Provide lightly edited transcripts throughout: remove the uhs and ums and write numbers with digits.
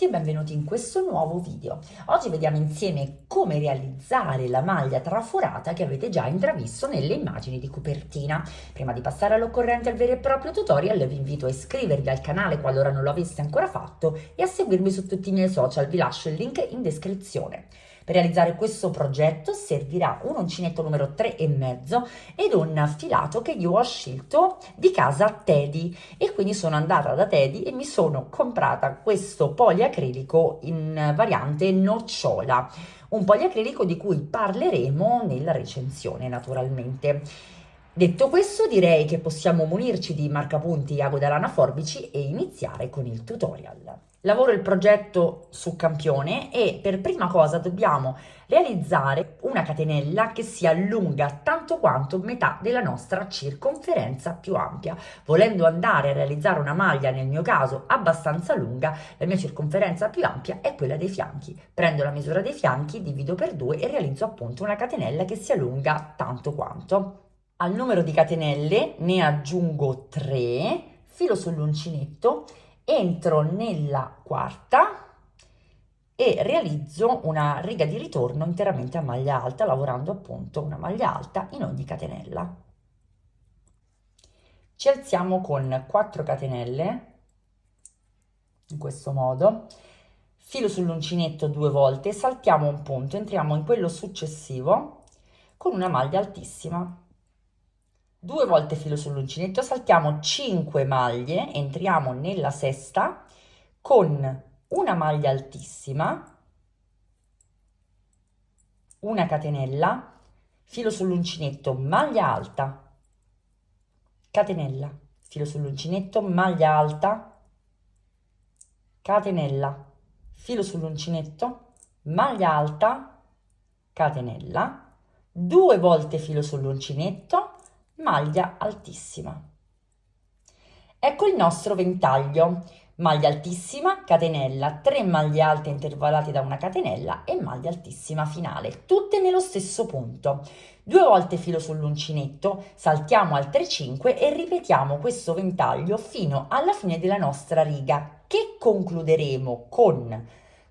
tutti e benvenuti in questo nuovo video. Oggi vediamo insieme come realizzare la maglia traforata che avete già intravisto nelle immagini di copertina. Prima di passare all'occorrente al vero e proprio tutorial vi invito a iscrivervi al canale qualora non lo aveste ancora fatto e a seguirmi su tutti i miei social, vi lascio il link in descrizione. Per realizzare questo progetto servirà un uncinetto numero 3,5 ed un filato che io ho scelto di casa Teddy, e quindi sono andata da Teddy e mi sono comprata questo poliacrilico in variante nocciola, un poliacrilico di cui parleremo nella recensione naturalmente. Detto questo, direi che possiamo munirci di marcapunti ago da lana forbici e iniziare con il tutorial. Lavoro il progetto su campione e per prima cosa dobbiamo realizzare una catenella che sia lunga tanto quanto metà della nostra circonferenza più ampia. Volendo andare a realizzare una maglia, nel mio caso abbastanza lunga, la mia circonferenza più ampia è quella dei fianchi. Prendo la misura dei fianchi, divido per 2 e realizzo appunto una catenella che sia lunga tanto quanto. Al numero di catenelle ne aggiungo 3, filo sull'uncinetto, entro nella quarta e realizzo una riga di ritorno interamente a maglia alta, lavorando appunto una maglia alta in ogni catenella. Ci alziamo con 4 catenelle, in questo modo, filo sull'uncinetto 2 volte, saltiamo un punto, entriamo in quello successivo con una maglia altissima. 2 volte filo sull'uncinetto, saltiamo 5 maglie, entriamo nella sesta con una maglia altissima, una catenella, filo sull'uncinetto, maglia alta, catenella, filo sull'uncinetto, maglia alta, catenella, filo sull'uncinetto, maglia alta, catenella, 2 volte filo sull'uncinetto, maglia altissima. Ecco il nostro ventaglio: maglia altissima, catenella, 3 maglie alte intervallate da una catenella e maglia altissima finale, tutte nello stesso punto. 2 volte filo sull'uncinetto, saltiamo altre 5 e ripetiamo questo ventaglio fino alla fine della nostra riga, che concluderemo con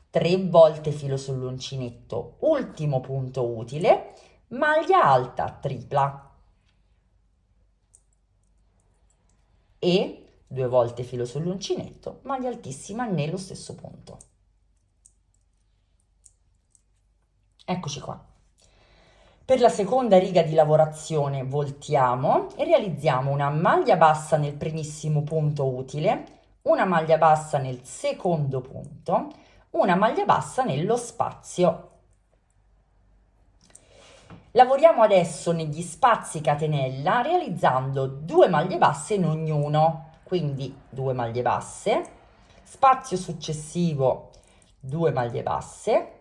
3 volte filo sull'uncinetto, ultimo punto utile, maglia alta tripla e 2 volte filo sull'uncinetto, maglia altissima nello stesso punto. Eccoci qua. Per la seconda riga di lavorazione voltiamo e realizziamo una maglia bassa nel primissimo punto utile, una maglia bassa nel secondo punto, una maglia bassa nello spazio. Lavoriamo adesso negli spazi catenella realizzando 2 maglie basse in ognuno, quindi 2 maglie basse, spazio successivo 2 maglie basse.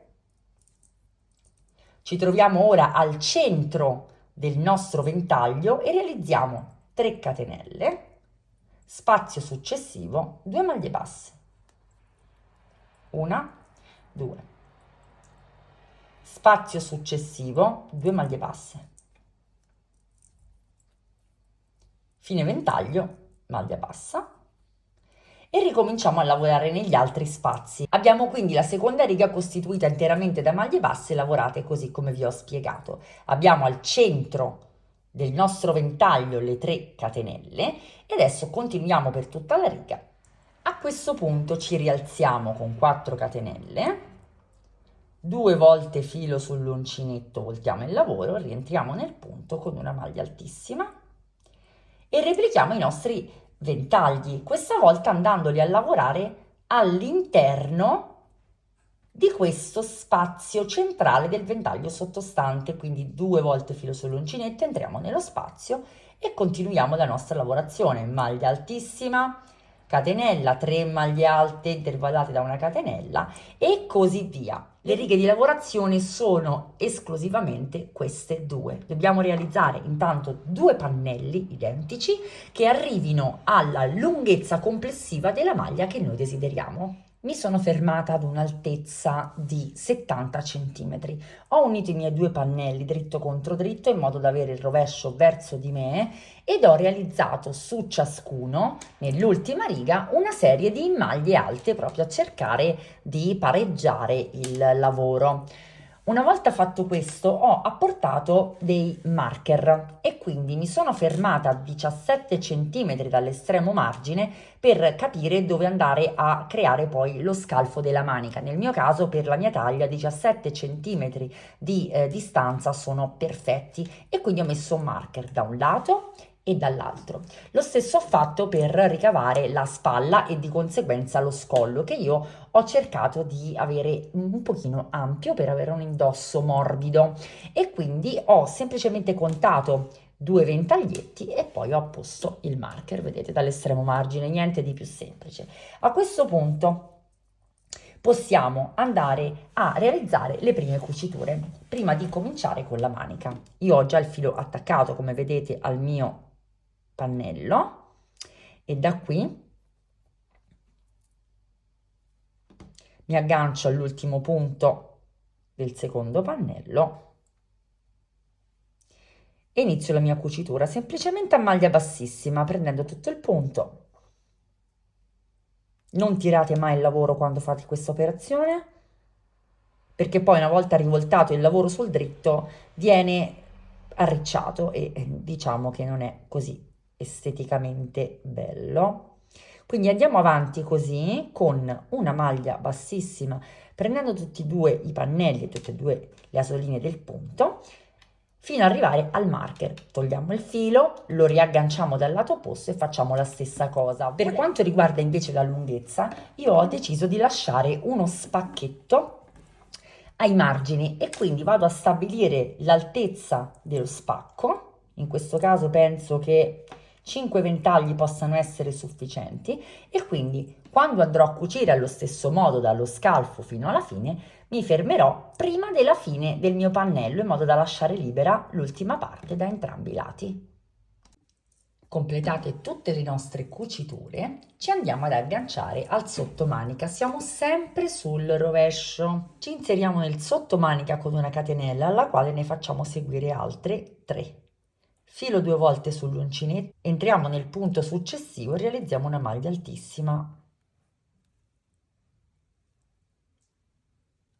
Ci troviamo ora al centro del nostro ventaglio e realizziamo 3 catenelle, spazio successivo 2 maglie basse, 1, 2. Spazio successivo 2 maglie basse, fine ventaglio, maglia bassa, e ricominciamo a lavorare negli altri spazi. Abbiamo quindi la seconda riga costituita interamente da maglie basse lavorate così come vi ho spiegato. Abbiamo al centro del nostro ventaglio le 3 catenelle e adesso continuiamo per tutta la riga. A questo punto ci rialziamo con 4 catenelle, 2 volte filo sull'uncinetto, voltiamo il lavoro, rientriamo nel punto con una maglia altissima e replichiamo i nostri ventagli, questa volta andandoli a lavorare all'interno di questo spazio centrale del ventaglio sottostante, quindi 2 volte filo sull'uncinetto, entriamo nello spazio e continuiamo la nostra lavorazione. Maglia altissima, catenella, 3 maglie alte intervallate da una catenella e così via. Le righe di lavorazione sono esclusivamente queste 2. Dobbiamo realizzare intanto 2 pannelli identici che arrivino alla lunghezza complessiva della maglia che noi desideriamo. mi sono fermata ad un'altezza di 70 centimetri. Ho unito i miei due pannelli dritto contro dritto in modo da avere il rovescio verso di me ed ho realizzato su ciascuno, nell'ultima riga, una serie di maglie alte proprio a cercare di pareggiare il lavoro. Una volta fatto questo ho apportato dei marker e quindi mi sono fermata a 17 cm dall'estremo margine per capire dove andare a creare poi lo scalfo della manica. Nel mio caso, per la mia taglia, 17 cm di distanza sono perfetti e quindi ho messo un marker da un lato e dall'altro. Lo stesso ho fatto per ricavare la spalla e di conseguenza lo scollo, che io ho cercato di avere un pochino ampio per avere un indosso morbido e quindi ho semplicemente contato 2 ventaglietti e poi ho apposto il marker, vedete, dall'estremo margine, niente di più semplice. A questo punto possiamo andare a realizzare le prime cuciture prima di cominciare con la manica. Io ho già il filo attaccato, come vedete, al mio pannello e da qui mi aggancio all'ultimo punto del secondo pannello e inizio la mia cucitura semplicemente a maglia bassissima, prendendo tutto il punto. Non tirate mai il lavoro quando fate questa operazione, perché poi una volta rivoltato il lavoro sul dritto viene arricciato e diciamo che non è così esteticamente bello. Quindi andiamo avanti così con una maglia bassissima, prendendo tutti e due i pannelli e tutte e due le asoline del punto, fino ad arrivare al marker. Togliamo il filo, lo riagganciamo dal lato opposto e facciamo la stessa cosa. Per quanto riguarda invece la lunghezza, io ho deciso di lasciare uno spacchetto ai margini e quindi vado a stabilire l'altezza dello spacco. In questo caso penso che 5 ventagli possano essere sufficienti e quindi quando andrò a cucire allo stesso modo dallo scalfo fino alla fine mi fermerò prima della fine del mio pannello in modo da lasciare libera l'ultima parte da entrambi i lati. Completate tutte le nostre cuciture, ci andiamo ad agganciare al sottomanica. Siamo sempre sul rovescio. Ci inseriamo nel sottomanica con una catenella alla quale ne facciamo seguire altre 3. Filo 2 volte sull'uncinetto, entriamo nel punto successivo e realizziamo una maglia altissima.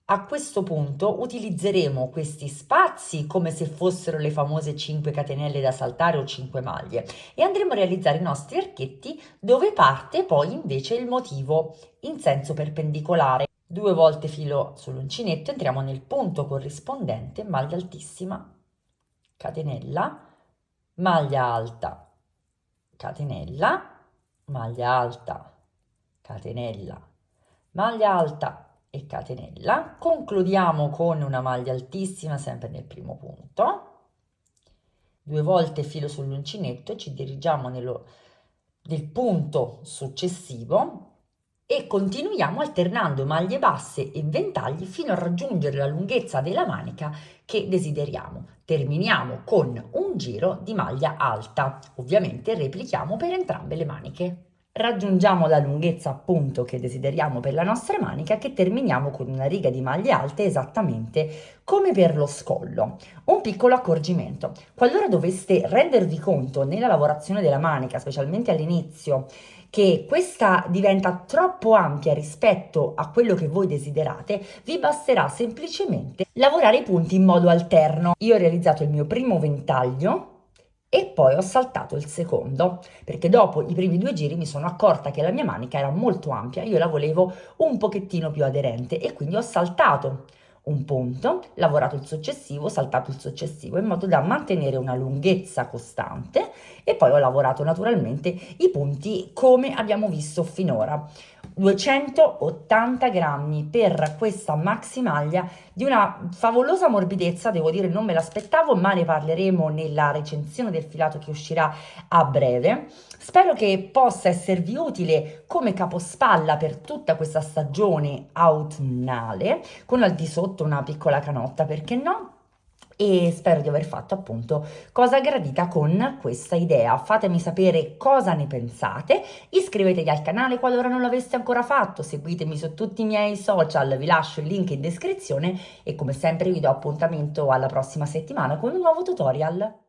A questo punto utilizzeremo questi spazi come se fossero le famose 5 catenelle da saltare o 5 maglie e andremo a realizzare i nostri archetti dove parte poi invece il motivo in senso perpendicolare. 2 volte filo sull'uncinetto, entriamo nel punto corrispondente, maglia altissima, catenella, maglia alta, catenella, maglia alta, catenella, maglia alta e catenella. Concludiamo con una maglia altissima sempre nel primo punto, 2 volte filo sull'uncinetto, ci dirigiamo nel punto successivo e continuiamo alternando maglie basse e ventagli fino a raggiungere la lunghezza della manica che desideriamo. Terminiamo con un giro di maglia alta, ovviamente replichiamo per entrambe le maniche. Raggiungiamo la lunghezza appunto che desideriamo per la nostra manica, che terminiamo con una riga di maglie alte esattamente come per lo scollo. Un piccolo accorgimento: qualora doveste rendervi conto nella lavorazione della manica, specialmente all'inizio, che questa diventa troppo ampia rispetto a quello che voi desiderate, vi basterà semplicemente lavorare i punti in modo alterno. Io ho realizzato il mio primo ventaglio e poi ho saltato il secondo, perché dopo i primi 2 giri mi sono accorta che la mia manica era molto ampia, io la volevo un pochettino più aderente e quindi ho saltato un punto, lavorato il successivo, saltato il successivo in modo da mantenere una lunghezza costante e poi ho lavorato naturalmente i punti come abbiamo visto finora. 280 grammi per questa maxi maglia di una favolosa morbidezza, devo dire non me l'aspettavo, ma ne parleremo nella recensione del filato che uscirà a breve. Spero che possa esservi utile come capospalla per tutta questa stagione autunnale, con al di sotto una piccola canotta, perché no? e spero di aver fatto appunto cosa gradita con questa idea. Fatemi sapere cosa ne pensate, iscrivetevi al canale qualora non l'aveste ancora fatto, seguitemi su tutti i miei social, vi lascio il link in descrizione e come sempre vi do appuntamento alla prossima settimana con un nuovo tutorial.